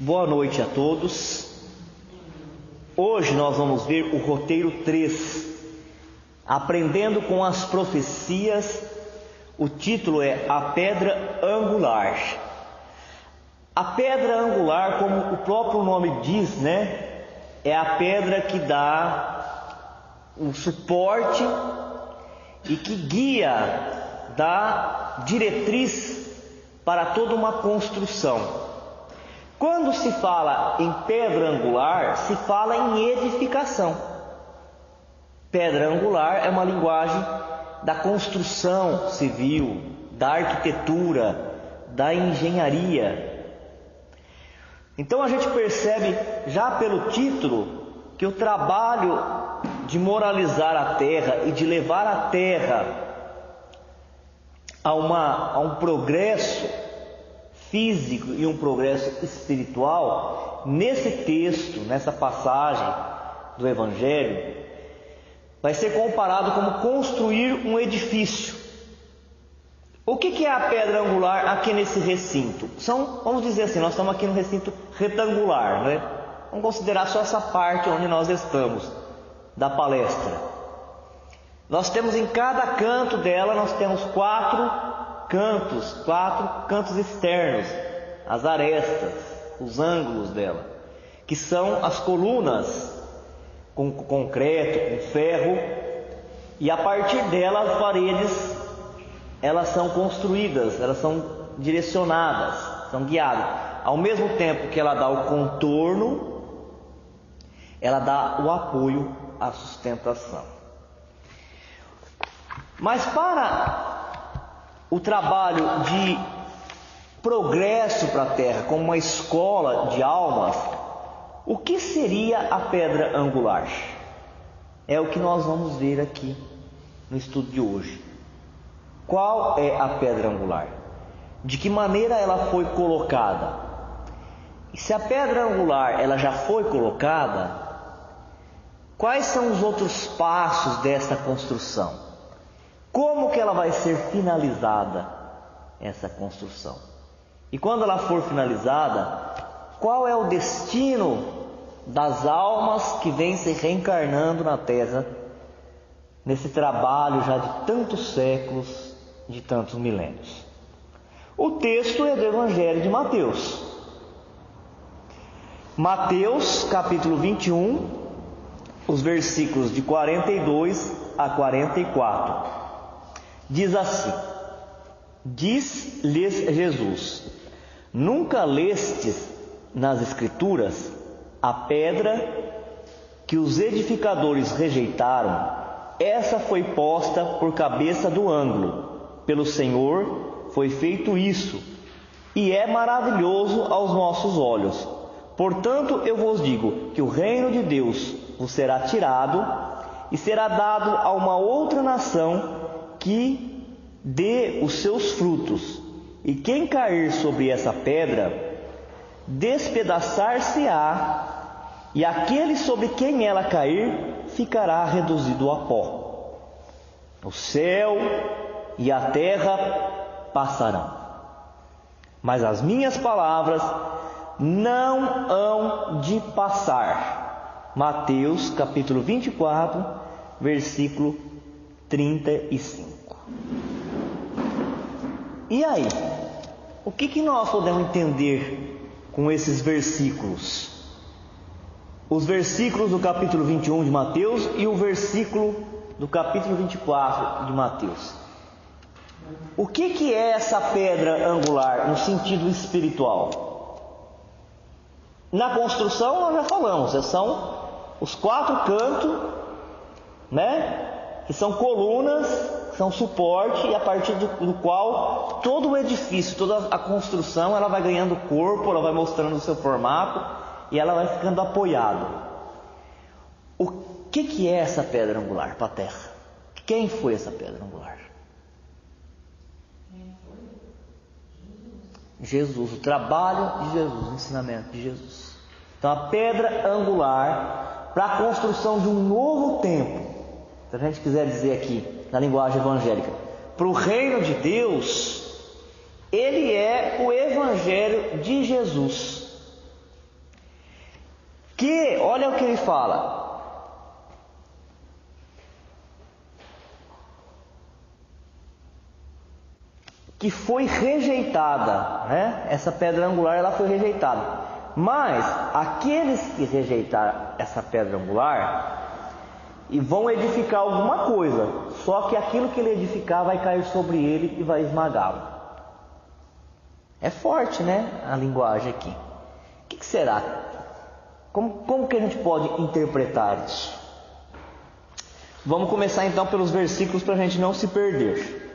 Boa noite a todos. Hoje nós vamos ver o roteiro 3, Aprendendo com as Profecias. O título é A Pedra Angular. A pedra angular, como o próprio nome diz, é a pedra que dá o suporte e que guia, dá diretriz para toda uma construção. Quando se fala em pedra angular, se fala em edificação. Pedra angular é uma linguagem da construção civil, da arquitetura, da engenharia. Então a gente percebe já pelo título que o trabalho de moralizar a terra e de levar a terra a um progresso físico e um progresso espiritual, nesse texto, nessa passagem do Evangelho, vai ser comparado como construir um edifício. O que é a pedra angular aqui nesse recinto? Vamos dizer assim, nós estamos aqui no recinto retangular, Vamos considerar só essa parte onde nós estamos, da palestra. Nós temos em cada canto dela, nós temos quatro cantos externos, as arestas, os ângulos dela, que são as colunas com concreto, com ferro, e a partir dela as paredes, elas são construídas, elas são direcionadas, são guiadas. Ao mesmo tempo que ela dá o contorno, ela dá o apoio à sustentação. Mas para o trabalho de progresso para a terra, como uma escola de almas, o que seria a pedra angular? É o que nós vamos ver aqui no estudo de hoje. Qual é a pedra angular? De que maneira ela foi colocada? E se a pedra angular ela já foi colocada, quais são os outros passos dessa construção? Como que ela vai ser finalizada, essa construção? E quando ela for finalizada, qual é o destino das almas que vêm se reencarnando na Terra, nesse trabalho já de tantos séculos, de tantos milênios? O texto é do Evangelho de Mateus. Mateus, capítulo 21, os versículos de 42 a 44. Diz assim: Diz-lhes Jesus: Nunca lestes nas Escrituras a pedra que os edificadores rejeitaram? Essa foi posta por cabeça do ângulo. Pelo Senhor foi feito isso, e é maravilhoso aos nossos olhos. Portanto, eu vos digo que o reino de Deus vos será tirado e será dado a uma outra nação que dê os seus frutos, e quem cair sobre essa pedra despedaçar-se-á, e aquele sobre quem ela cair ficará reduzido a pó. O céu e a terra passarão, mas as minhas palavras não hão de passar. Mateus capítulo 24, versículo 35. E aí, o que nós podemos entender com esses versículos? Os versículos do capítulo 21 de Mateus e o versículo do capítulo 24 de Mateus. O que é essa pedra angular no sentido espiritual? Na construção nós já falamos, são os quatro cantos, que são colunas, são suporte, e a partir do qual todo o edifício, toda a construção, ela vai ganhando corpo, ela vai mostrando o seu formato e ela vai ficando apoiada. O que é essa pedra angular para a terra? Quem foi essa pedra angular? Jesus, o trabalho de Jesus, o ensinamento de Jesus. Então a pedra angular para a construção de um novo templo, se a gente quiser dizer aqui na linguagem evangélica, para o reino de Deus, ele é o Evangelho de Jesus. que, olha o que ele fala, que foi rejeitada, né? Essa pedra angular, ela foi rejeitada. Mas aqueles que rejeitaram essa pedra angular e vão edificar alguma coisa, só que aquilo que ele edificar vai cair sobre ele e vai esmagá-lo. É forte, né? A linguagem aqui. O que será? Como que a gente pode interpretar isso? Vamos começar então pelos versículos para a gente não se perder.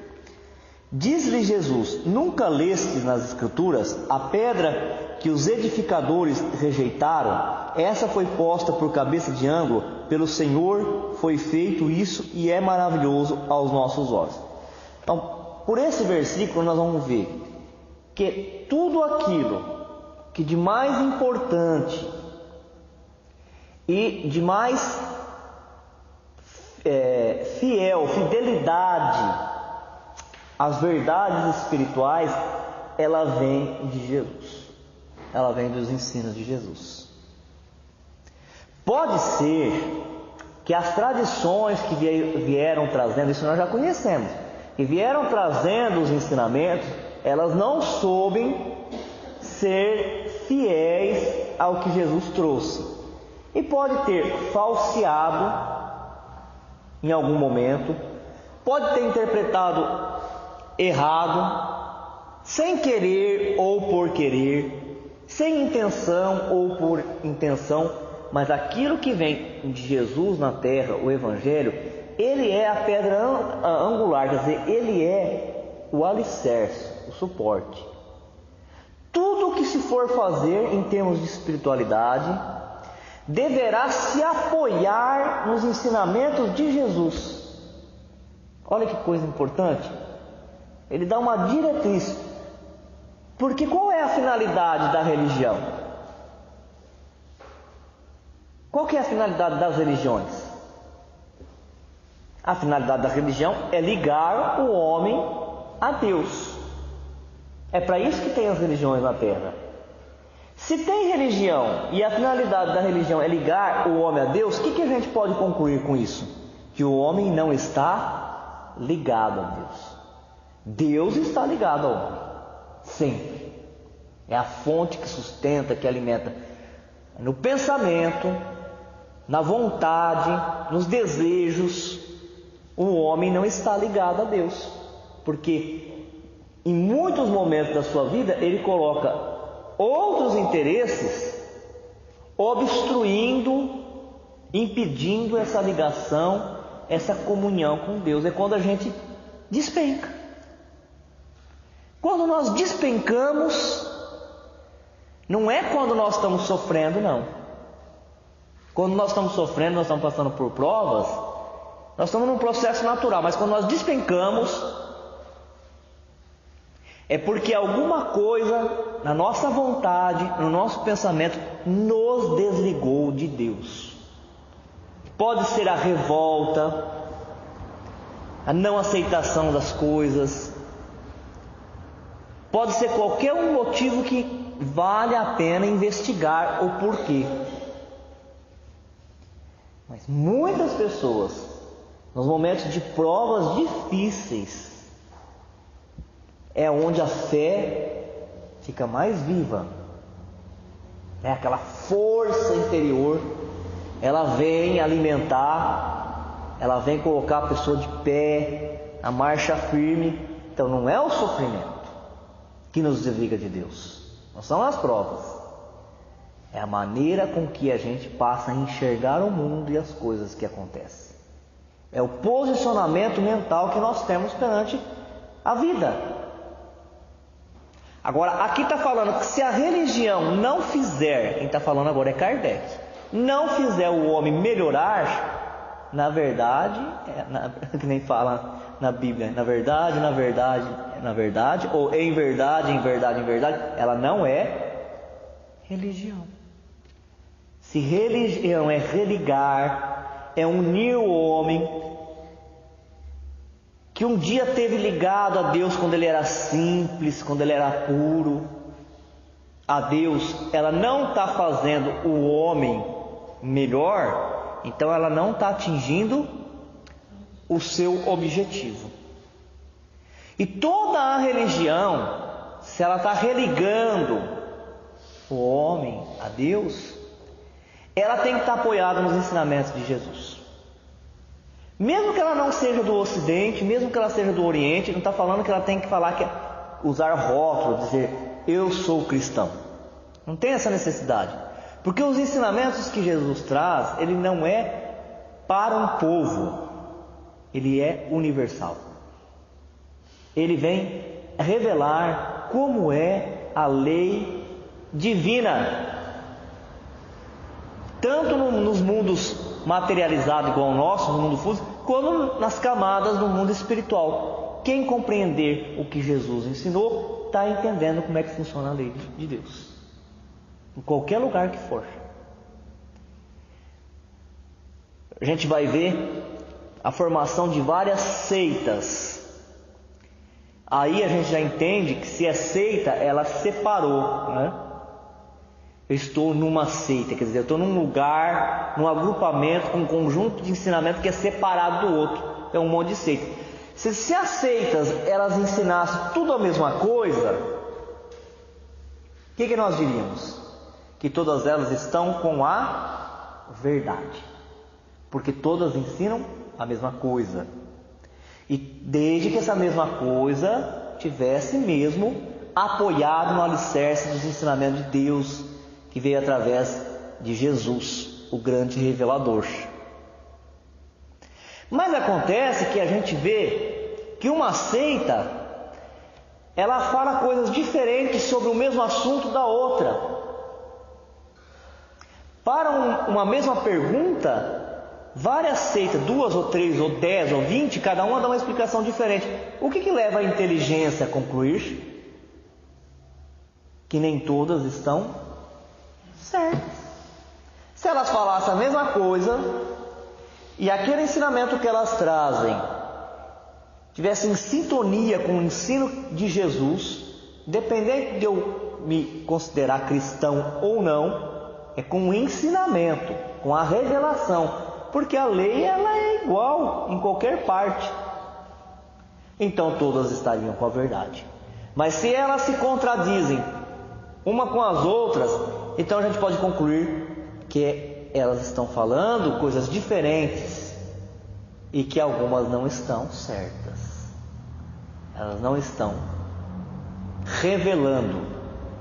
Diz-lhe Jesus: nunca lestes nas Escrituras a pedra que os edificadores rejeitaram? Essa foi posta por cabeça de ângulo, pelo Senhor foi feito isso e é maravilhoso aos nossos olhos. Então, por esse versículo nós vamos ver que tudo aquilo que de mais importante e de mais fidelidade às verdades espirituais, ela vem de Jesus, ela vem dos ensinos de Jesus. Pode ser que as tradições que vieram trazendo, isso nós já conhecemos, que vieram trazendo os ensinamentos, elas não soubem ser fiéis ao que Jesus trouxe. E pode ter falseado em algum momento, pode ter interpretado errado, sem querer ou por querer, sem intenção ou por intenção, mas aquilo que vem de Jesus na terra, o Evangelho, ele é a pedra angular, quer dizer, ele é o alicerce, o suporte. Tudo que se for fazer em termos de espiritualidade deverá se apoiar nos ensinamentos de Jesus. Olha que coisa importante. Ele dá uma diretriz. Porque qual é a finalidade da religião? Qual que é a finalidade das religiões? A finalidade da religião é ligar o homem a Deus. É para isso que tem as religiões na Terra. Se tem religião e a finalidade da religião é ligar o homem a Deus, o que a gente pode concluir com isso? Que o homem não está ligado a Deus. Deus está ligado ao homem, sempre. É a fonte que sustenta, que alimenta. No pensamento, na vontade, nos desejos, o homem não está ligado a Deus. Porque em muitos momentos da sua vida, ele coloca outros interesses obstruindo, impedindo essa ligação, essa comunhão com Deus. É quando a gente despenca. Quando nós despencamos, não é quando nós estamos sofrendo, não. Quando nós estamos sofrendo, nós estamos passando por provas, nós estamos num processo natural, mas quando nós despencamos, é porque alguma coisa na nossa vontade, no nosso pensamento, nos desligou de Deus. Pode ser a revolta, a não aceitação das coisas, pode ser qualquer um motivo que vale a pena investigar o porquê. Mas muitas pessoas, nos momentos de provas difíceis, é onde a fé fica mais viva. É aquela força interior, ela vem alimentar, ela vem colocar a pessoa de pé, na marcha firme. Então não é o sofrimento que nos desliga de Deus, não são as provas, é a maneira com que a gente passa a enxergar o mundo e as coisas que acontecem. É o posicionamento mental que nós temos perante a vida. Agora, aqui está falando que se a religião não fizer, quem está falando agora é Kardec, não fizer o homem melhorar, na verdade, que nem fala na Bíblia, na verdade, ou em verdade, ela não é religião. Se religião é religar, é unir o homem, que um dia teve ligado a Deus quando ele era simples, quando ele era puro, a Deus, ela não está fazendo o homem melhor, então ela não está atingindo o seu objetivo. E toda a religião, se ela está religando o homem a Deus, ela tem que estar apoiada nos ensinamentos de Jesus. Mesmo que ela não seja do Ocidente, mesmo que ela seja do Oriente, não está falando que ela tem que falar, usar rótulo, dizer eu sou cristão. Não tem essa necessidade. Porque os ensinamentos que Jesus traz, ele não é para um povo, ele é universal. Ele vem revelar como é a lei divina, tanto nos mundos materializados igual ao nosso, no mundo físico, como nas camadas do mundo espiritual. Quem compreender o que Jesus ensinou, está entendendo como é que funciona a lei de Deus, em qualquer lugar que for. A gente vai ver a formação de várias seitas. Aí a gente já entende que se é seita, ela separou, né? Eu estou numa seita, quer dizer, eu estou num lugar, num agrupamento, com um conjunto de ensinamento que é separado do outro. É um monte de seita. Se as seitas elas ensinassem tudo a mesma coisa, o que nós diríamos? Que todas elas estão com a verdade, porque todas ensinam a mesma coisa. E desde que essa mesma coisa tivesse mesmo apoiado no alicerce dos ensinamentos de Deus, que veio através de Jesus, o grande revelador. Mas acontece que a gente vê que uma seita, ela fala coisas diferentes sobre o mesmo assunto da outra. Para uma mesma pergunta, várias seitas, 2 ou 3 ou 10 ou 20, cada uma dá uma explicação diferente. O que leva a inteligência a concluir que nem todas estão certas? Se elas falassem a mesma coisa e aquele ensinamento que elas trazem tivesse em sintonia com o ensino de Jesus, independente de eu me considerar cristão ou não, é com o ensinamento, com a revelação, porque a lei ela é igual em qualquer parte. Então todas estariam com a verdade. Mas se elas se contradizem uma com as outras, então a gente pode concluir que elas estão falando coisas diferentes e que algumas não estão certas. Elas não estão revelando.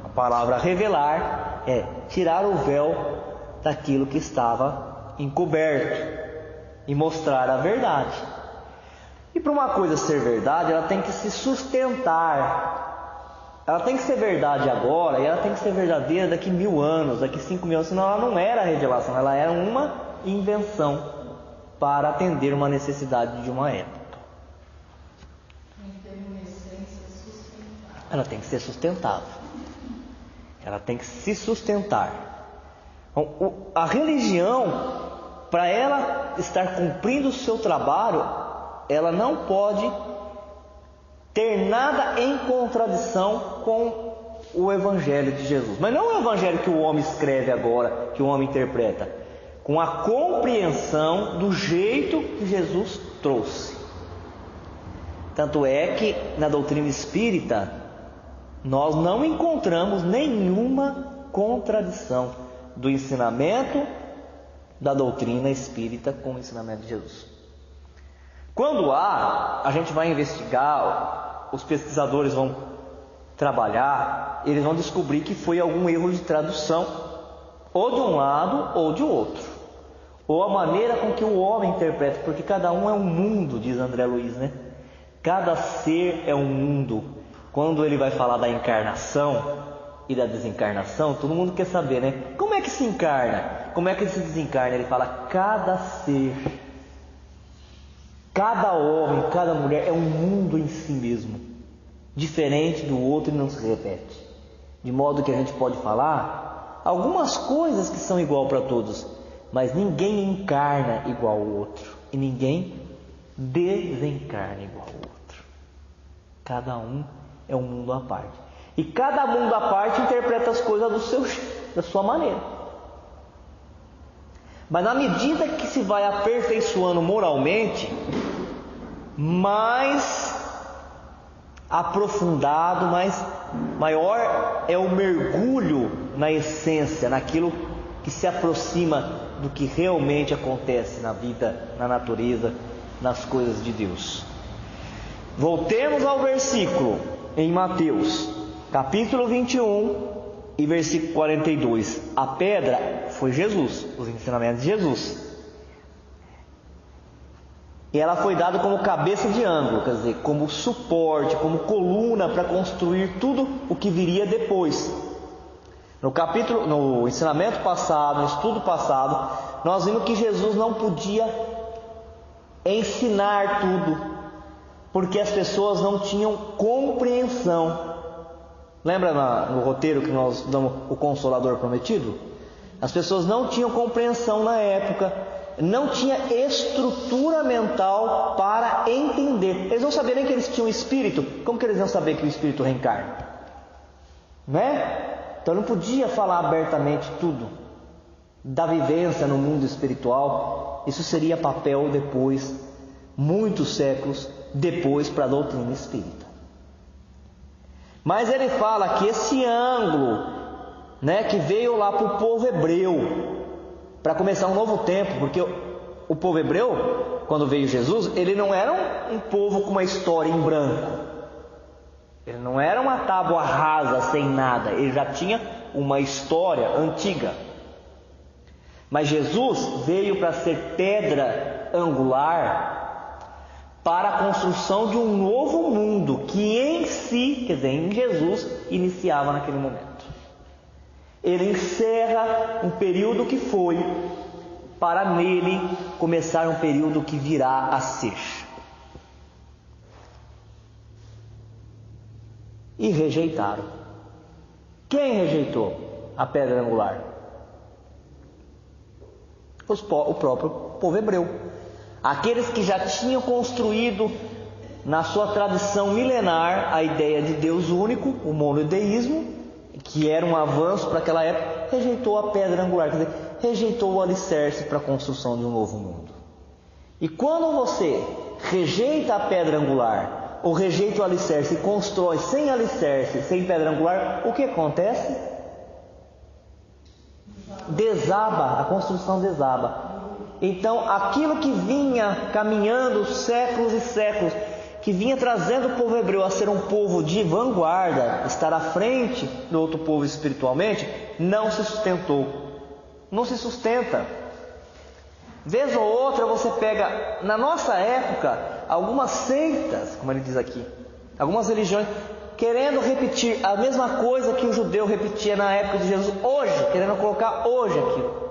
A palavra revelar é tirar o véu daquilo que estava encoberto e mostrar a verdade. E para uma coisa ser verdade, ela tem que se sustentar. Ela tem que ser verdade agora e ela tem que ser verdadeira daqui 1000 anos, daqui 5000 anos, senão ela não era revelação, ela era uma invenção para atender uma necessidade de uma época. Ela tem que ser sustentável. Ela tem que se sustentar. Então, a religião, para ela estar cumprindo o seu trabalho, ela não pode ter nada em contradição com o Evangelho de Jesus. Mas não é o Evangelho que o homem escreve agora, que o homem interpreta, com a compreensão do jeito que Jesus trouxe. Tanto é que na doutrina espírita nós não encontramos nenhuma contradição do ensinamento da doutrina espírita com o ensinamento de Jesus. Quando há, a gente vai investigar, os pesquisadores vão trabalhar, eles vão descobrir que foi algum erro de tradução, ou de um lado ou de outro, ou a maneira com que o homem interpreta, porque cada um é um mundo, diz André Luiz, né? Cada ser é um mundo. Quando ele vai falar da encarnação e da desencarnação, todo mundo quer saber, né? Como é que se encarna? Como é que se desencarna? Ele fala, cada ser, cada homem, cada mulher é um mundo em si mesmo, diferente do outro e não se repete. De modo que a gente pode falar algumas coisas que são igual para todos, mas ninguém encarna igual ao outro e ninguém desencarna igual ao outro. Cada um é um mundo à parte. E cada mundo à parte interpreta as coisas da sua maneira. Mas na medida que se vai aperfeiçoando moralmente, mais aprofundado, maior é o mergulho na essência, naquilo que se aproxima do que realmente acontece na vida, na natureza, nas coisas de Deus. Voltemos ao versículo em Mateus, capítulo 21 e versículo 42. A pedra foi Jesus, os ensinamentos de Jesus. E ela foi dada como cabeça de ângulo, quer dizer, como suporte, como coluna para construir tudo o que viria depois. No ensinamento passado, no estudo passado, nós vimos que Jesus não podia ensinar tudo, porque as pessoas não tinham compreensão. Lembra no roteiro que nós damos o Consolador Prometido? As pessoas não tinham compreensão na época, não tinha estrutura mental para entender. Eles não sabiam nem que eles tinham espírito. Como que eles iam saber que o espírito reencarna? Né? Então não podia falar abertamente tudo da vivência no mundo espiritual. Isso seria papel depois, muitos séculos depois, para a doutrina espírita. Mas ele fala que esse ângulo, né, que veio lá para o povo hebreu, para começar um novo tempo, porque o povo hebreu, quando veio Jesus, ele não era um povo com uma história em branco. Ele não era uma tábua rasa, sem nada. Ele já tinha uma história antiga. Mas Jesus veio para ser pedra angular para a construção de um novo mundo, que em si, quer dizer, em Jesus, iniciava naquele momento. Ele encerra um período que foi, para nele começar um período que virá a ser. E rejeitaram. Quem rejeitou a pedra angular? O próprio povo hebreu. Aqueles que já tinham construído na sua tradição milenar a ideia de Deus único, o monoteísmo, que era um avanço para aquela época, rejeitou a pedra angular, quer dizer, rejeitou o alicerce para a construção de um novo mundo. E quando você rejeita a pedra angular, ou rejeita o alicerce e constrói sem alicerce, sem pedra angular, o que acontece? Desaba, a construção desaba. Então aquilo que vinha caminhando séculos e séculos, que vinha trazendo o povo hebreu a ser um povo de vanguarda, estar à frente do outro povo espiritualmente, não se sustentou. Não se sustenta. Vez ou outra você pega, na nossa época, algumas seitas, como ele diz aqui, algumas religiões, querendo repetir a mesma coisa que o judeu repetia na época de Jesus, hoje, querendo colocar hoje aquilo.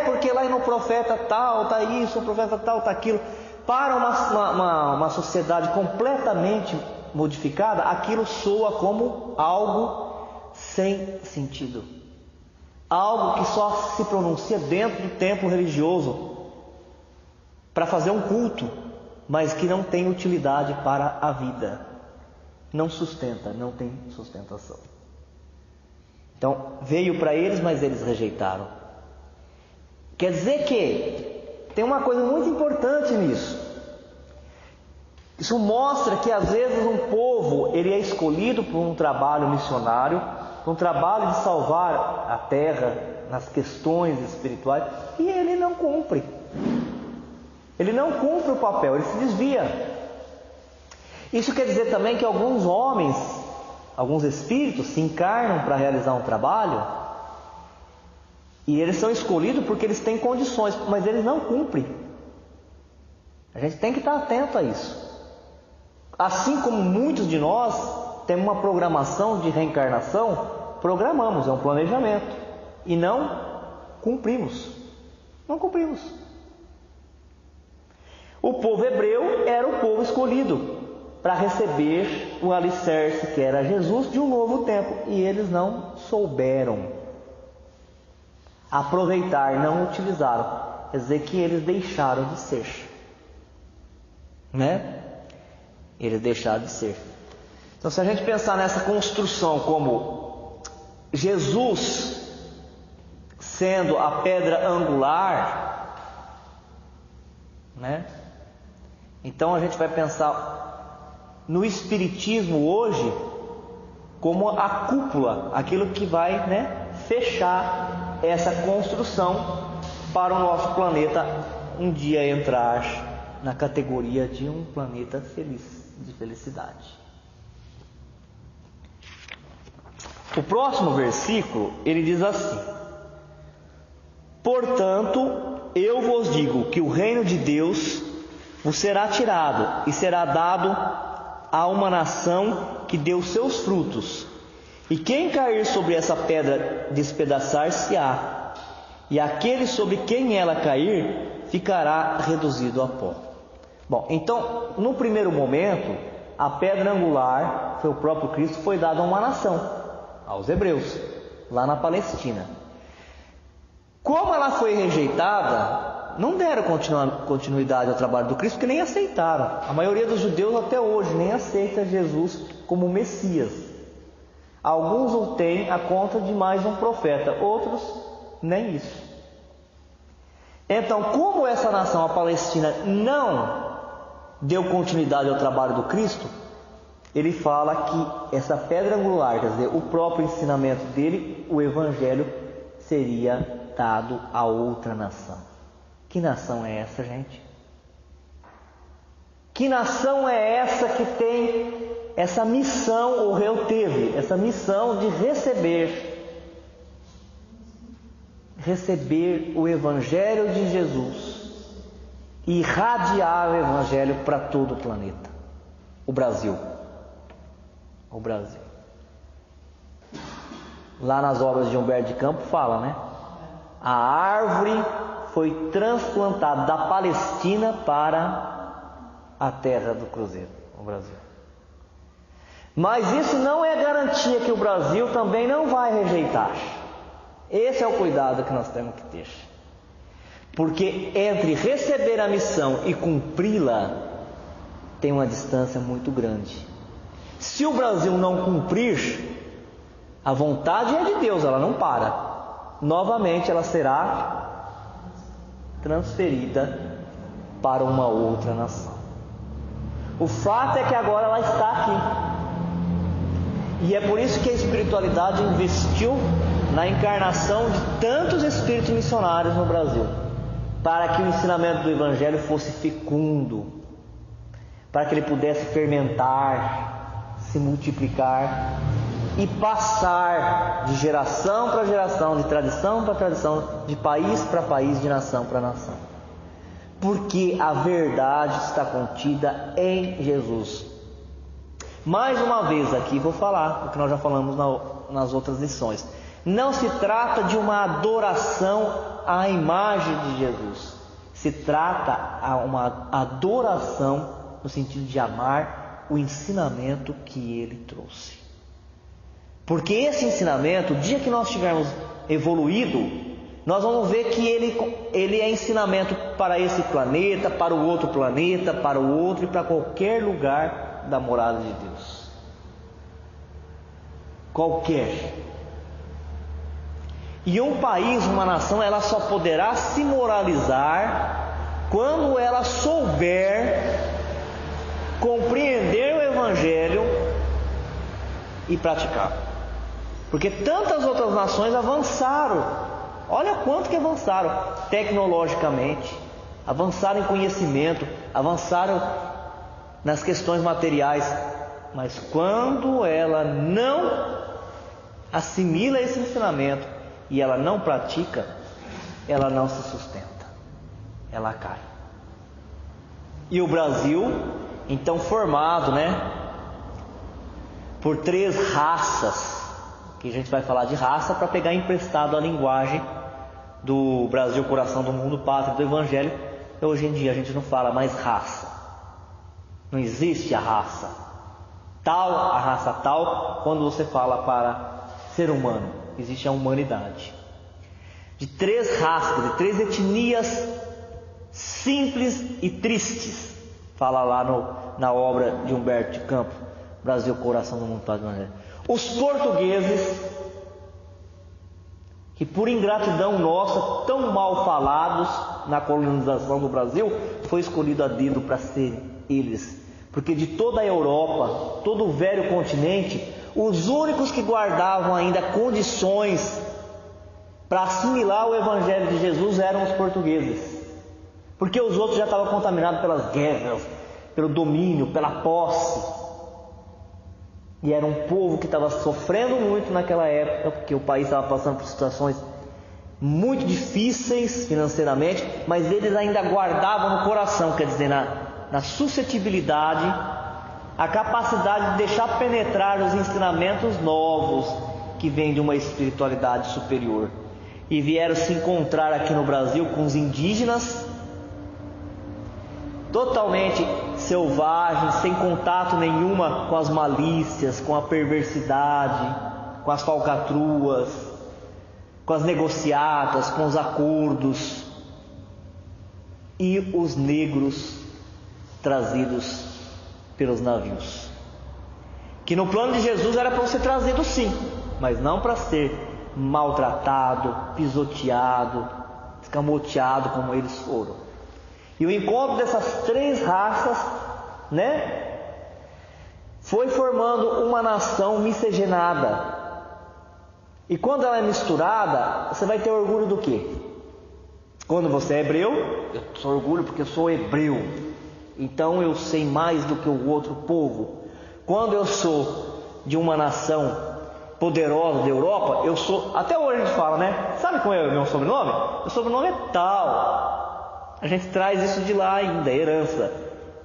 Porque lá no profeta tal, está isso, o profeta tal, está aquilo. Para uma sociedade completamente modificada, aquilo soa como algo sem sentido. Algo que só se pronuncia dentro do templo religioso para fazer um culto, mas que não tem utilidade para a vida. Não sustenta, não tem sustentação. Então, veio para eles, mas eles rejeitaram. Quer dizer que tem uma coisa muito importante nisso. Isso mostra que às vezes um povo ele é escolhido por um trabalho missionário, por um trabalho de salvar a terra nas questões espirituais, e ele não cumpre. Ele não cumpre o papel, ele se desvia. Isso quer dizer também que alguns homens, alguns espíritos se encarnam para realizar um trabalho, e eles são escolhidos porque eles têm condições, mas eles não cumprem. A gente tem que estar atento a isso. Assim como muitos de nós temos uma programação de reencarnação, programamos, é um planejamento, e não cumprimos. Não cumprimos. O povo hebreu era o povo escolhido para receber o alicerce que era Jesus de um novo tempo, e eles não souberam aproveitar, não utilizaram. Quer dizer que eles deixaram de ser, né? Eles deixaram de ser. Então, se a gente pensar nessa construção como Jesus sendo a pedra angular, né? Então a gente vai pensar no Espiritismo hoje como a cúpula, aquilo que vai, né, fechar essa construção para o nosso planeta um dia entrar na categoria de um planeta feliz, de felicidade. O próximo versículo, ele diz assim: portanto, eu vos digo que o reino de Deus vos será tirado e será dado a uma nação que deu seus frutos. E quem cair sobre essa pedra despedaçar-se-á, e aquele sobre quem ela cair ficará reduzido a pó. Bom, então, no primeiro momento, a pedra angular, foi o próprio Cristo, foi dada a uma nação, aos hebreus, lá na Palestina. Como ela foi rejeitada, não deram continuidade ao trabalho do Cristo, porque nem aceitaram. A maioria dos judeus até hoje nem aceita Jesus como Messias. Alguns o têm a conta de mais um profeta, outros nem isso. Então, como essa nação, a Palestina, não deu continuidade ao trabalho do Cristo, ele fala que essa pedra angular, quer dizer, o próprio ensinamento dele, o Evangelho, seria dado a outra nação. Que nação é essa, gente? Que nação é essa que tem essa missão, o rei teve, essa missão de receber o Evangelho de Jesus e irradiar o Evangelho para todo o planeta? O Brasil. O Brasil. Lá nas obras de Humberto de Campos fala, né? A árvore foi transplantada da Palestina para a terra do Cruzeiro, o Brasil. Mas isso não é garantia que o Brasil também não vai rejeitar. Esse é o cuidado que nós temos que ter. Porque entre receber a missão e cumpri-la, tem uma distância muito grande. Se o Brasil não cumprir, a vontade é de Deus, ela não para. Novamente ela será transferida para uma outra nação. O fato é que agora ela está aqui. E é por isso que a espiritualidade investiu na encarnação de tantos espíritos missionários no Brasil, para que o ensinamento do Evangelho fosse fecundo, para que ele pudesse fermentar, se multiplicar e passar de geração para geração, de tradição para tradição, de país para país, de nação para nação. Porque a verdade está contida em Jesus. Mais uma vez aqui vou falar o que nós já falamos nas outras lições. Não se trata de uma adoração à imagem de Jesus. Se trata de uma adoração no sentido de amar o ensinamento que ele trouxe. Porque esse ensinamento, o dia que nós tivermos evoluído, nós vamos ver que ele é ensinamento para esse planeta, para o outro planeta, para o outro e para qualquer lugar da morada de Deus. Qualquer. E um país, uma nação, ela só poderá se moralizar quando ela souber compreender o Evangelho e praticar. Porque tantas outras nações avançaram. Olha quanto que avançaram tecnologicamente, avançaram em conhecimento, avançaram nas questões materiais. Mas quando ela não assimila esse ensinamento e ela não pratica, ela não se sustenta, ela cai. E o Brasil, então, formado, por 3 raças, que a gente vai falar de raça para pegar emprestado a linguagem do Brasil, coração do mundo, pátria do Evangelho. E hoje em dia a gente não fala mais raça, não existe a raça tal, a raça tal, quando você fala para ser humano, existe a humanidade. De 3 raças, de 3 etnias simples e tristes, fala lá na obra de Humberto de Campos, Brasil, coração do mundo, pátria do Evangelho. Os portugueses, que por ingratidão nossa, tão mal falados na colonização do Brasil, foi escolhido a dedo para ser eles. Porque de toda a Europa, todo o velho continente, os únicos que guardavam ainda condições para assimilar o Evangelho de Jesus eram os portugueses. Porque os outros já estavam contaminados pelas guerras, pelo domínio, pela posse. E era um povo que estava sofrendo muito naquela época, porque o país estava passando por situações muito difíceis financeiramente, mas eles ainda guardavam no coração, quer dizer, na suscetibilidade, a capacidade de deixar penetrar os ensinamentos novos que vêm de uma espiritualidade superior. E vieram se encontrar aqui no Brasil com os indígenas, totalmente selvagens, sem contato nenhuma com as malícias, com a perversidade, com as falcatruas, com as negociatas, com os acordos, e os negros trazidos pelos navios, que no plano de Jesus era para ser trazido sim, mas não para ser maltratado, pisoteado, escamoteado como eles foram. E o encontro dessas três raças, foi formando uma nação miscigenada. E quando ela é misturada, você vai ter orgulho do quê? Quando você é hebreu, eu sou orgulho porque eu sou hebreu, então eu sei mais do que o outro povo. Quando eu sou de uma nação poderosa da Europa, eu sou, até hoje a gente fala, sabe qual é o meu sobrenome? Meu sobrenome é tal. A gente traz isso de lá ainda, herança.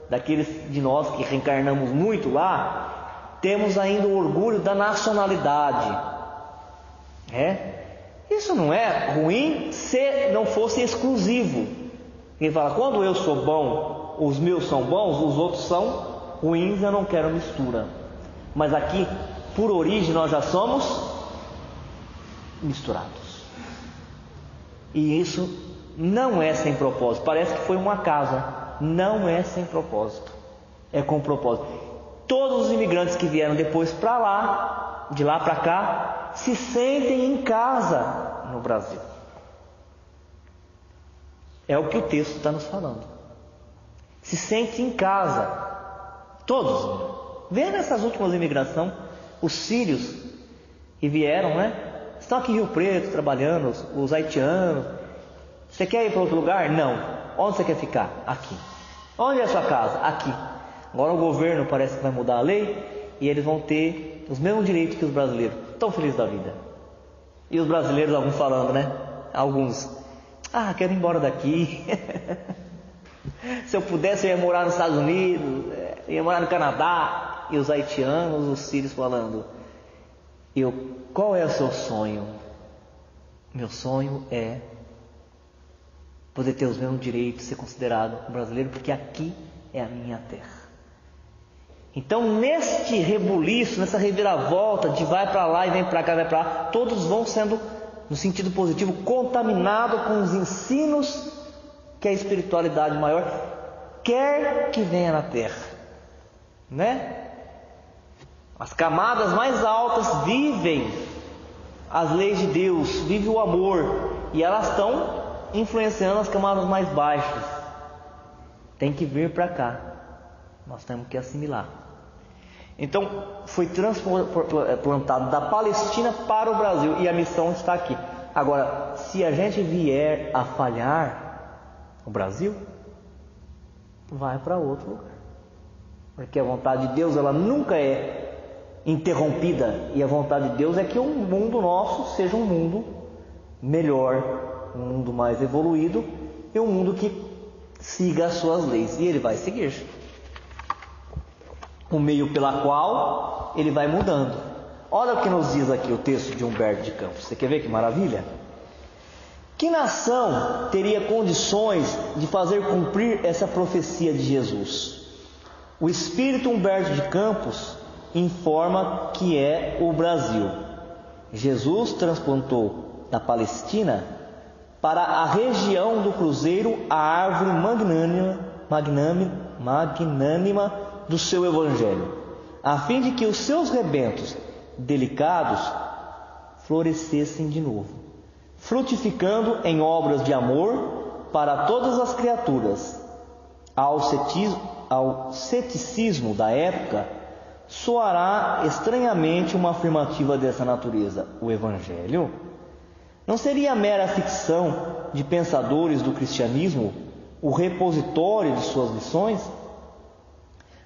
Daqueles de nós que reencarnamos muito lá, temos ainda o orgulho da nacionalidade. Isso não é ruim se não fosse exclusivo. Ele fala, quando eu sou bom, os meus são bons, os outros são ruins, eu não quero mistura. Mas aqui, por origem, nós já somos misturados. E isso não é sem propósito. Parece que foi um acaso. Não é sem propósito. É com propósito. Todos os imigrantes que vieram depois para lá, de lá para cá, se sentem em casa no Brasil. É o que o texto está nos falando. Se sentem em casa. Todos. Vê nessas últimas imigrações, os sírios que vieram, estão aqui em Rio Preto trabalhando, os haitianos. Você quer ir para outro lugar? Não. Onde você quer ficar? Aqui. Onde é a sua casa? Aqui. Agora o governo parece que vai mudar a lei e eles vão ter os mesmos direitos que os brasileiros. Estão felizes da vida. E os brasileiros, alguns falando, Alguns. Quero ir embora daqui. Se eu pudesse, eu ia morar nos Estados Unidos, ia morar no Canadá. E os haitianos, os sírios falando, qual é o seu sonho? Meu sonho é poder ter os mesmos direitos, ser considerado brasileiro, porque aqui é a minha terra. Então, neste rebuliço, nessa reviravolta de vai para lá e vem para cá, vai para lá, todos vão sendo, no sentido positivo, contaminados com os ensinos que a espiritualidade maior quer que venha na terra. As camadas mais altas vivem as leis de Deus, vivem o amor, e elas estão influenciando as camadas mais baixas. Tem que vir para cá. Nós temos que assimilar. Então, foi transplantado da Palestina para o Brasil, e a missão está aqui. Agora, se a gente vier a falhar o Brasil, vai para outro lugar. Porque a vontade de Deus, ela nunca é interrompida, e a vontade de Deus é que o mundo nosso seja um mundo melhor, um mundo mais evoluído, e um mundo que siga as suas leis, e ele vai seguir o meio pela qual ele vai mudando. Olha o que nos diz aqui o texto de Humberto de Campos. Você quer ver que maravilha? Que nação teria condições de fazer cumprir essa profecia de Jesus? O espírito Humberto de Campos informa que é o Brasil. Jesus transplantou da Palestina para a região do Cruzeiro a árvore magnânima do seu Evangelho, a fim de que os seus rebentos delicados florescessem de novo. frutificando em obras de amor para todas as criaturas. Ao ceticismo da época, soará estranhamente uma afirmativa dessa natureza: o Evangelho não seria mera ficção de pensadores do cristianismo, o repositório de suas lições?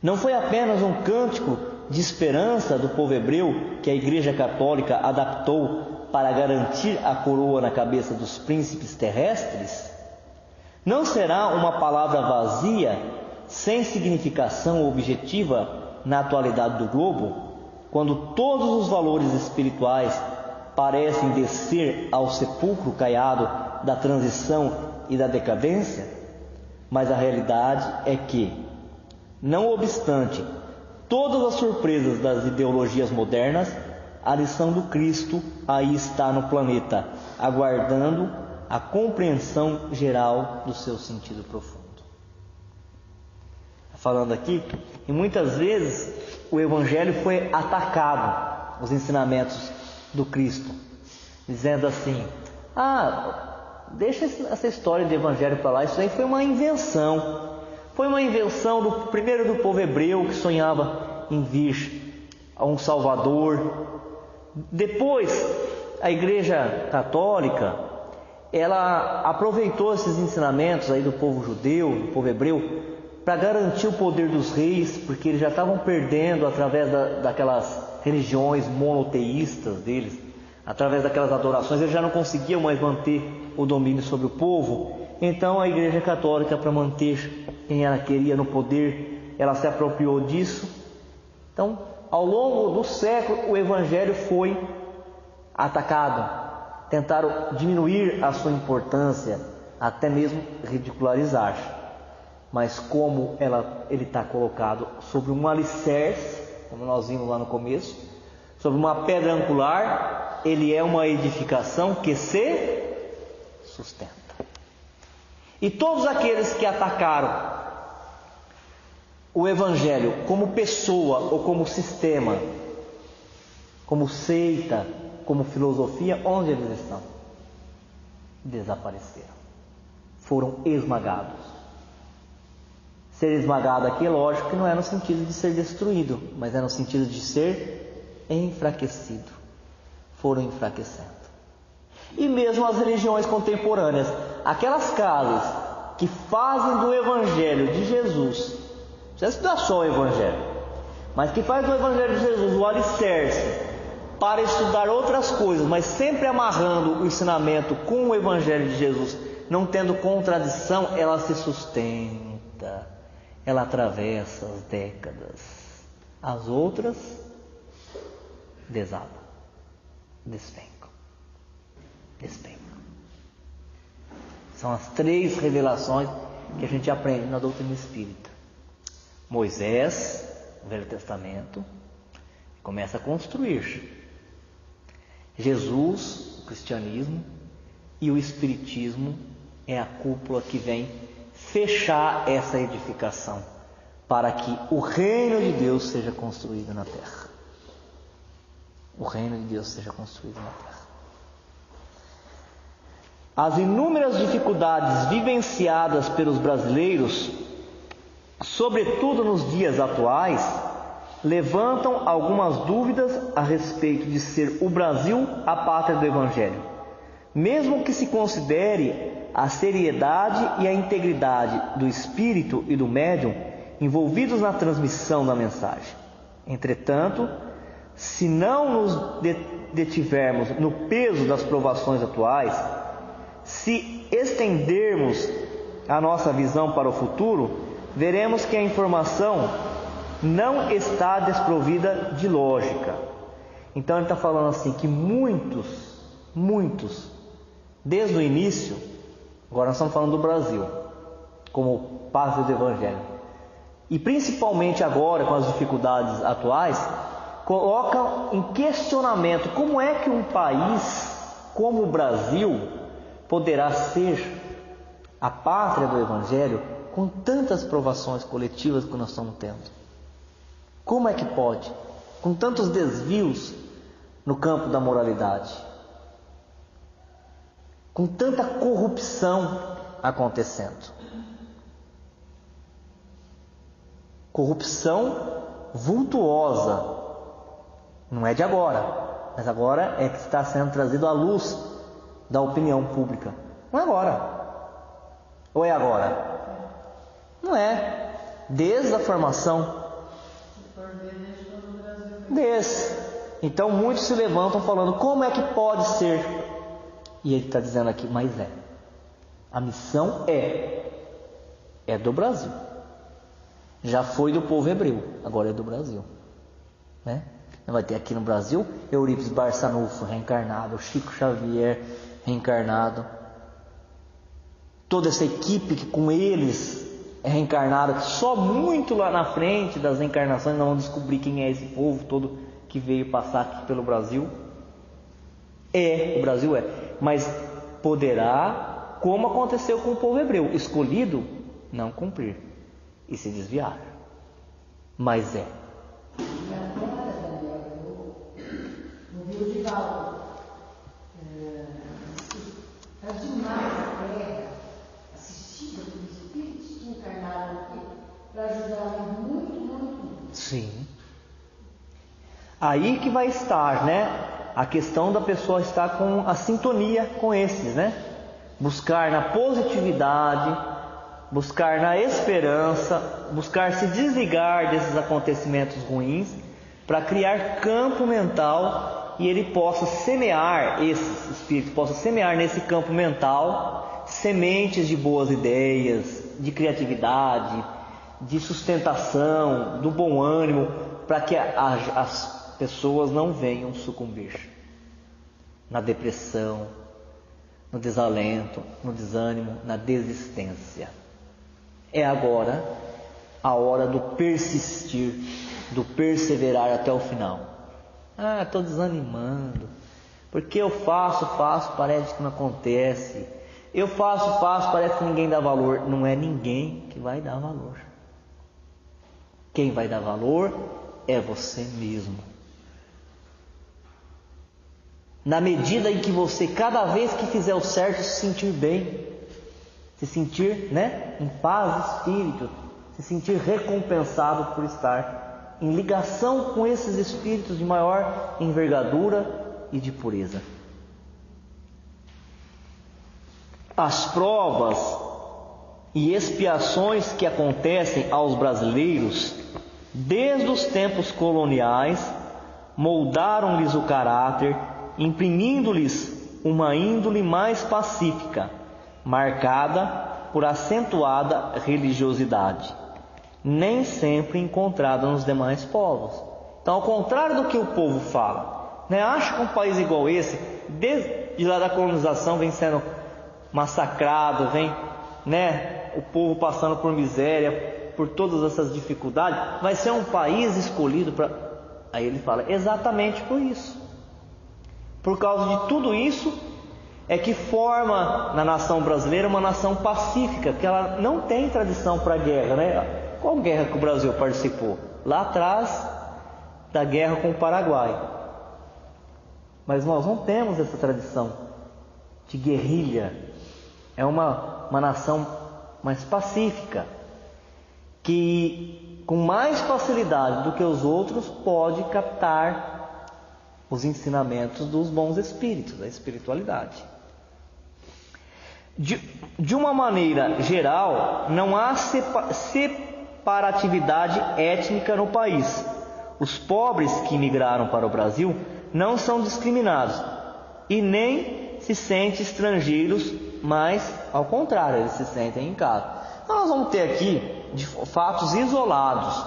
Não foi apenas um cântico de esperança do povo hebreu que a Igreja Católica adaptou para garantir a coroa na cabeça dos príncipes terrestres? Não será uma palavra vazia, sem significação objetiva na atualidade do globo, quando todos os valores espirituais parecem descer ao sepulcro caiado da transição e da decadência? Mas a realidade é que, não obstante todas as surpresas das ideologias modernas, a lição do Cristo aí está no planeta, aguardando a compreensão geral do seu sentido profundo. Falando aqui, e muitas vezes o Evangelho foi atacado, os ensinamentos do Cristo, dizendo assim: deixa essa história de Evangelho para lá, isso aí foi uma invenção. Foi uma invenção primeiro do povo hebreu, que sonhava em vir a um Salvador. Depois, a Igreja Católica, ela aproveitou esses ensinamentos aí do povo judeu, do povo hebreu, para garantir o poder dos reis, porque eles já estavam perdendo através daquelas religiões monoteístas deles, através daquelas adorações, eles já não conseguiam mais manter o domínio sobre o povo. Então a Igreja Católica, para manter quem ela queria no poder, ela se apropriou disso. Então, ao longo do século, o Evangelho foi atacado, tentaram diminuir a sua importância, até mesmo ridicularizar. Mas como ele está colocado sobre um alicerce, como nós vimos lá no começo, sobre uma pedra angular, ele é uma edificação que se sustenta. E todos aqueles que atacaram o Evangelho como pessoa ou como sistema, como seita, como filosofia, onde eles estão? Desapareceram. Foram esmagados. Ser esmagado aqui, lógico que não é no sentido de ser destruído, mas é no sentido de ser enfraquecido. Foram enfraquecendo. E mesmo as religiões contemporâneas, aquelas casas que fazem do Evangelho de Jesus, não precisa estudar só o Evangelho, mas que faz do Evangelho de Jesus o alicerce para estudar outras coisas, mas sempre amarrando o ensinamento com o Evangelho de Jesus, não tendo contradição, ela se sustenta, ela atravessa as décadas. As outras desabam, despencam. São as 3 revelações que a gente aprende na doutrina espírita. Moisés, o Velho Testamento, começa a construir. Jesus, o cristianismo, e o espiritismo é a cúpula que vem fechar essa edificação para que o reino de Deus seja construído na terra. O reino de Deus seja construído na terra. As inúmeras dificuldades vivenciadas pelos brasileiros, sobretudo nos dias atuais, levantam algumas dúvidas a respeito de ser o Brasil a pátria do Evangelho, mesmo que se considere a seriedade e a integridade do espírito e do médium envolvidos na transmissão da mensagem. Entretanto, se não nos detivermos no peso das provações atuais, se estendermos a nossa visão para o futuro, veremos que a informação não está desprovida de lógica. Então ele está falando assim que muitos, desde o início, agora nós estamos falando do Brasil, como pátria do Evangelho, e principalmente agora com as dificuldades atuais, colocam em questionamento como é que um país como o Brasil poderá ser a pátria do Evangelho com tantas provações coletivas que nós estamos tendo. Como é que pode? Com tantos desvios no campo da moralidade. com tanta corrupção acontecendo. Corrupção vultuosa. Não é de agora, mas agora é que está sendo trazido à luz da opinião pública. Não é agora. Ou é agora? Não é. Desde a formação. Desde. Então muitos se levantam falando, como é que pode ser? E ele está dizendo aqui, mas é. A missão é do Brasil. Já foi do povo hebreu, agora é do Brasil. Né? Vai ter aqui no Brasil Eurípides Barçanufo reencarnado, Chico Xavier reencarnado, toda essa equipe que com eles é reencarnada, que só muito lá na frente das reencarnações nós vamos descobrir quem é esse povo todo que veio passar aqui pelo Brasil. O Brasil é, mas poderá, como aconteceu com o povo hebreu, escolhido, não cumprir e se desviar. Mas é. E agora, Daniel, no Rio de Valdo, está demais a terra assistida por espíritos que encarnaram aqui para ajudar muito, muito, muito. Sim. Aí que vai estar, né? A questão da pessoa estar com a sintonia com esses, né? Buscar na positividade, buscar na esperança, buscar se desligar desses acontecimentos ruins, para criar campo mental e ele possa semear, esses espíritos possam semear nesse campo mental sementes de boas ideias, de criatividade, de sustentação, do bom ânimo, para que as pessoas não venham sucumbir na depressão, no desalento, no desânimo, na desistência. É agora a hora do persistir, do perseverar até o final. Estou desanimando, porque eu faço, parece que não acontece. Eu faço, parece que ninguém dá valor. Não é ninguém que vai dar valor. Quem vai dar valor é você mesmo. Na medida em que você, cada vez que fizer o certo, se sentir bem, se sentir, em paz de espírito, se sentir recompensado por estar em ligação com esses espíritos de maior envergadura e de pureza. As provas e expiações que acontecem aos brasileiros desde os tempos coloniais moldaram-lhes o caráter, imprimindo-lhes uma índole mais pacífica, marcada por acentuada religiosidade, nem sempre encontrada nos demais povos. Então, ao contrário do que o povo fala, acha que um país igual esse, desde lá da colonização, vem sendo massacrado, vem, o povo passando por miséria, por todas essas dificuldades, vai ser um país escolhido para... Aí ele fala, exatamente por isso. Por causa de tudo isso, é que forma na nação brasileira uma nação pacífica, que ela não tem tradição para guerra, Qual guerra que o Brasil participou? Lá atrás, da guerra com o Paraguai. Mas nós não temos essa tradição de guerrilha. É uma nação mais pacífica, que com mais facilidade do que os outros pode captar os ensinamentos dos bons espíritos, da espiritualidade. De uma maneira geral, não há separatividade étnica no país. Os pobres que migraram para o Brasil não são discriminados e nem se sentem estrangeiros, mas ao contrário, eles se sentem em casa. Então nós vamos ter aqui fatos isolados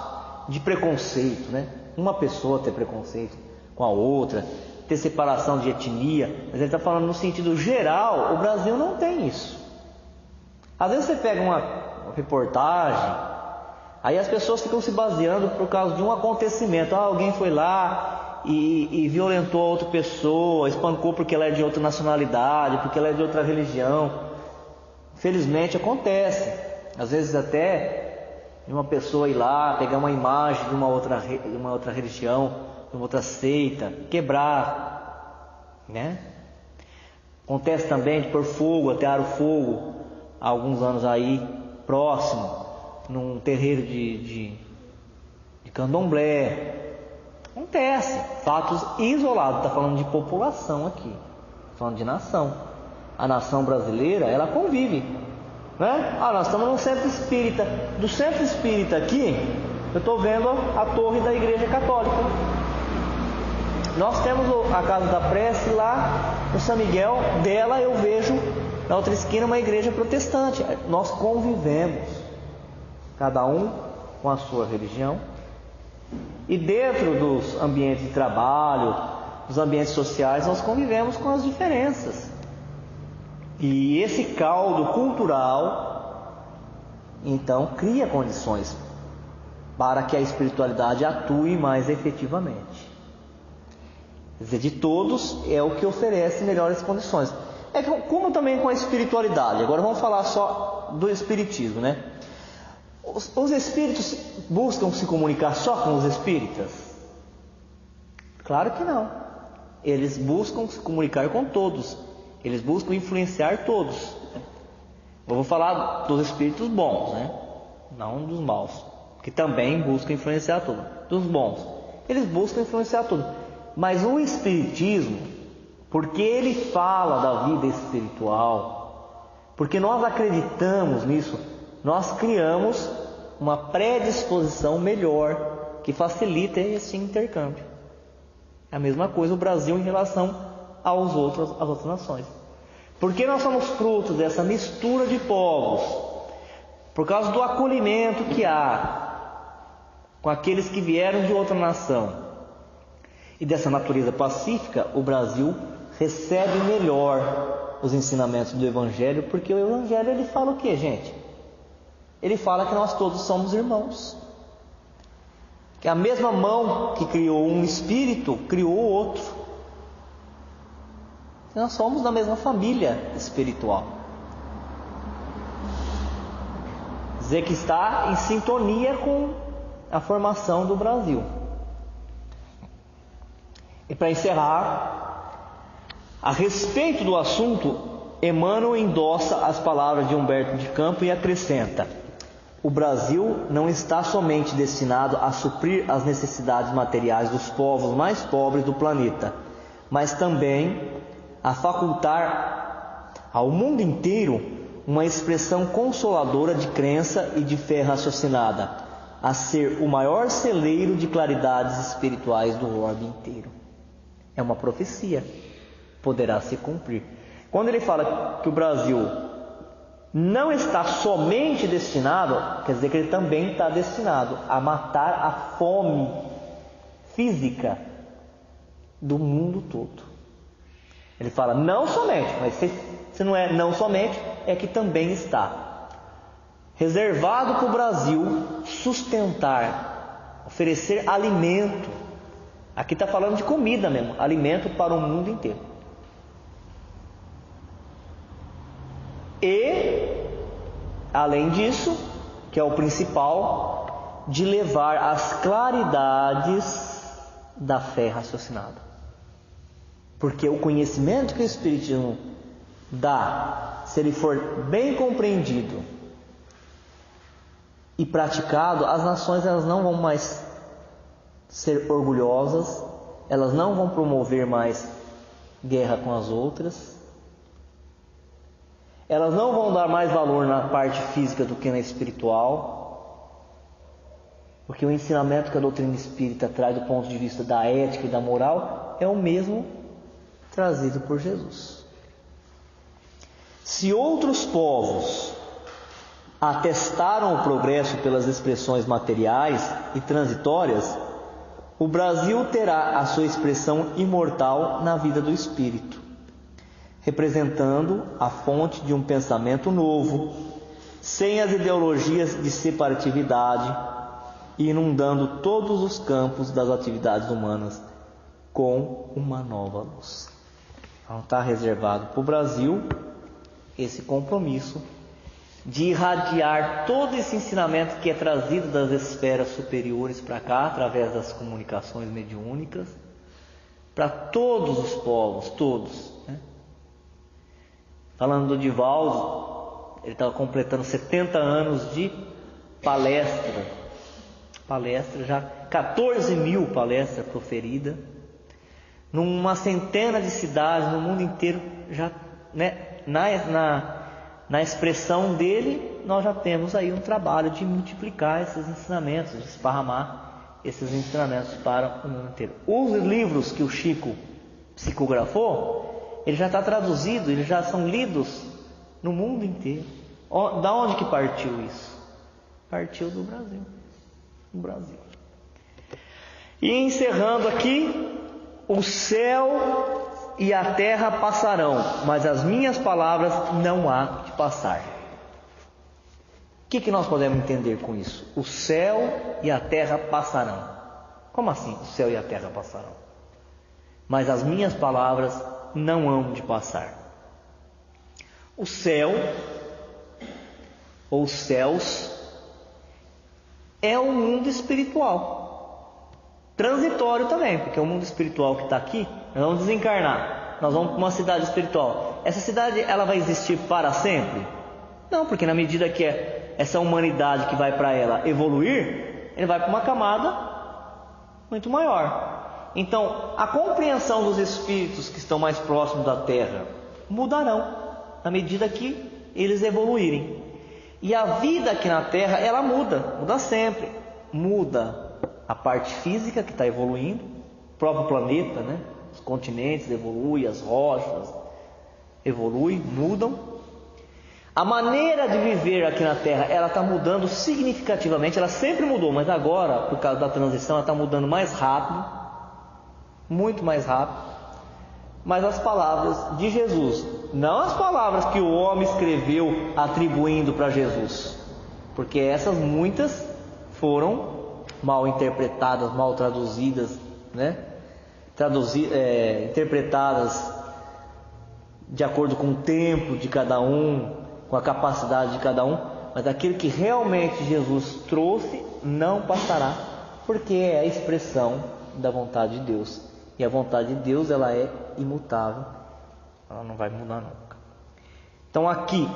de preconceito, Uma pessoa ter preconceito com a outra, ter separação de etnia, mas ele está falando no sentido geral. O Brasil não tem isso. Às vezes você pega uma reportagem, aí as pessoas ficam se baseando por causa de um acontecimento. Alguém foi lá e violentou a outra pessoa, espancou porque ela é de outra nacionalidade, porque ela é de outra religião. Infelizmente acontece. Às vezes até de uma pessoa ir lá, pegar uma imagem de uma outra religião, de uma outra seita, quebrar, Acontece também de pôr fogo, atear o fogo, há alguns anos aí, próximo, num terreiro de candomblé. Acontece, fatos isolados, está falando de população aqui, falando de nação. A nação brasileira, ela convive, né? Nós estamos num centro espírita. Do centro espírita aqui, eu estou vendo a torre da Igreja Católica. Nós temos a Casa da Prece lá no São Miguel. Dela eu vejo na outra esquina uma igreja protestante. Nós convivemos, cada um com a sua religião. E dentro dos ambientes de trabalho, dos ambientes sociais, nós convivemos com as diferenças. E esse caldo cultural, então, cria condições para que a espiritualidade atue mais efetivamente. Quer dizer, de todos é o que oferece melhores condições. É como também com a espiritualidade. Agora vamos falar só do espiritismo, né? Os espíritos buscam se comunicar só com os espíritas? Claro que não. Eles buscam se comunicar com todos. Eles buscam influenciar todos. Eu vou falar dos espíritos bons, né? Não dos maus, que também buscam influenciar todos. Dos bons, eles buscam influenciar todos. Mas o espiritismo, porque ele fala da vida espiritual, porque nós acreditamos nisso, nós criamos uma predisposição melhor que facilita esse intercâmbio. É a mesma coisa o Brasil em relação às outras nações. Porque nós somos frutos dessa mistura de povos, por causa do acolhimento que há com aqueles que vieram de outra nação. E dessa natureza pacífica, o Brasil recebe melhor os ensinamentos do Evangelho, porque o Evangelho ele fala o que, gente? Ele fala que nós todos somos irmãos. Que a mesma mão que criou um espírito, criou outro. Que nós somos da mesma família espiritual. Dizer que está em sintonia com a formação do Brasil. E para encerrar, a respeito do assunto, Emmanuel endossa as palavras de Humberto de Campos e acrescenta: o Brasil não está somente destinado a suprir as necessidades materiais dos povos mais pobres do planeta, mas também a facultar ao mundo inteiro uma expressão consoladora de crença e de fé raciocinada, a ser o maior celeiro de claridades espirituais do orbe inteiro. É uma profecia, poderá se cumprir. Quando ele fala que o Brasil não está somente destinado, quer dizer que ele também está destinado a matar a fome física do mundo todo. Ele fala não somente, mas se não é não somente, é que também está reservado para o Brasil sustentar, oferecer alimento. Aqui está falando de comida mesmo, alimento para o mundo inteiro. E, além disso, que é o principal, de levar as claridades da fé raciocinada. Porque o conhecimento que o Espiritismo dá, se ele for bem compreendido e praticado, as nações elas não vão mais ser orgulhosas, elas não vão promover mais guerra com as outras, elas não vão dar mais valor na parte física do que na espiritual, porque o ensinamento que a doutrina espírita traz do ponto de vista da ética e da moral é o mesmo trazido por Jesus. Se outros povos atestaram o progresso pelas expressões materiais e transitórias, o Brasil terá a sua expressão imortal na vida do espírito, representando a fonte de um pensamento novo, sem as ideologias de separatividade, e inundando todos os campos das atividades humanas com uma nova luz. Então está reservado para o Brasil esse compromisso de irradiar todo esse ensinamento que é trazido das esferas superiores para cá, através das comunicações mediúnicas, para todos os povos, todos, né? falando do Divaldo, ele estava completando 70 anos de palestra, já 14 mil palestras proferidas, numa centena de cidades no mundo inteiro, já, né, na expressão dele, nós já temos aí um trabalho de multiplicar esses ensinamentos, de esparramar esses ensinamentos para o mundo inteiro. Os livros que o Chico psicografou, ele já está traduzido, eles já são lidos no mundo inteiro. Da onde que partiu isso? Partiu do Brasil. Do Brasil. E encerrando aqui, o céu e a terra passarão, mas as minhas palavras não há de passar. O que nós podemos entender com isso? O céu e a terra passarão. Como assim o céu e a terra passarão? Mas as minhas palavras não hão de passar. O céu, ou céus, é o mundo espiritual. Transitório também, porque o mundo espiritual que está aqui, nós vamos desencarnar, nós vamos para uma cidade espiritual. Essa cidade, ela vai existir para sempre? Não, porque na medida que essa humanidade que vai para ela evoluir, ele vai para uma camada muito maior. Então, a compreensão dos espíritos que estão mais próximos da Terra mudarão na medida que eles evoluírem. E a vida aqui na Terra, ela muda sempre. Muda a parte física que está evoluindo, o próprio planeta, né? Os continentes evoluem, as rochas evoluem, mudam. A maneira de viver aqui na Terra, ela está mudando significativamente. Ela sempre mudou, mas agora, por causa da transição, ela está mudando mais rápido, muito mais rápido. Mas as palavras de Jesus, não as palavras que o homem escreveu atribuindo para Jesus, porque essas muitas foram mal interpretadas, mal traduzidas, né? Interpretadas de acordo com o tempo de cada um, com a capacidade de cada um, mas aquilo que realmente Jesus trouxe não passará, porque é a expressão da vontade de Deus. E a vontade de Deus, ela é imutável, ela não vai mudar nunca. Então aqui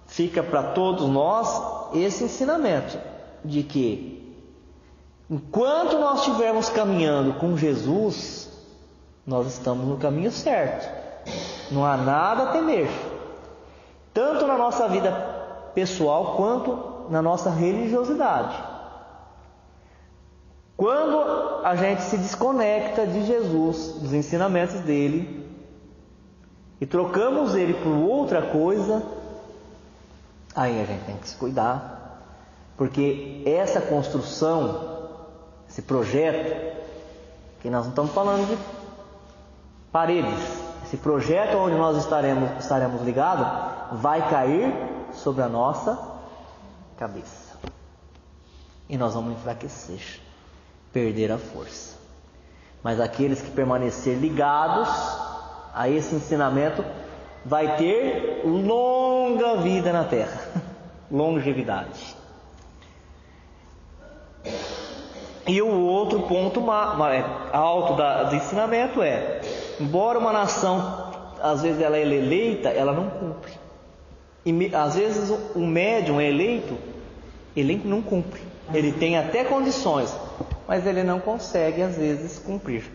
fica para todos nós esse ensinamento de que enquanto nós estivermos caminhando com Jesus, nós estamos no caminho certo. Não há nada a temer, tanto na nossa vida pessoal quanto na nossa religiosidade. Quando a gente se desconecta de Jesus, dos ensinamentos dele, e trocamos ele por outra coisa, aí a gente tem que se cuidar, porque essa construção, esse projeto, que nós não estamos falando de paredes, esse projeto onde nós estaremos ligados, vai cair sobre a nossa cabeça, e nós vamos enfraquecer, perder a força. Mas aqueles que permanecer ligados a esse ensinamento vai ter longa vida na Terra, longevidade. E o outro ponto alto do ensinamento é, embora uma nação às vezes ela é eleita, ela não cumpre. E às vezes o médium é eleito, ele não cumpre. Ele tem até condições, mas ele não consegue às vezes cumprir.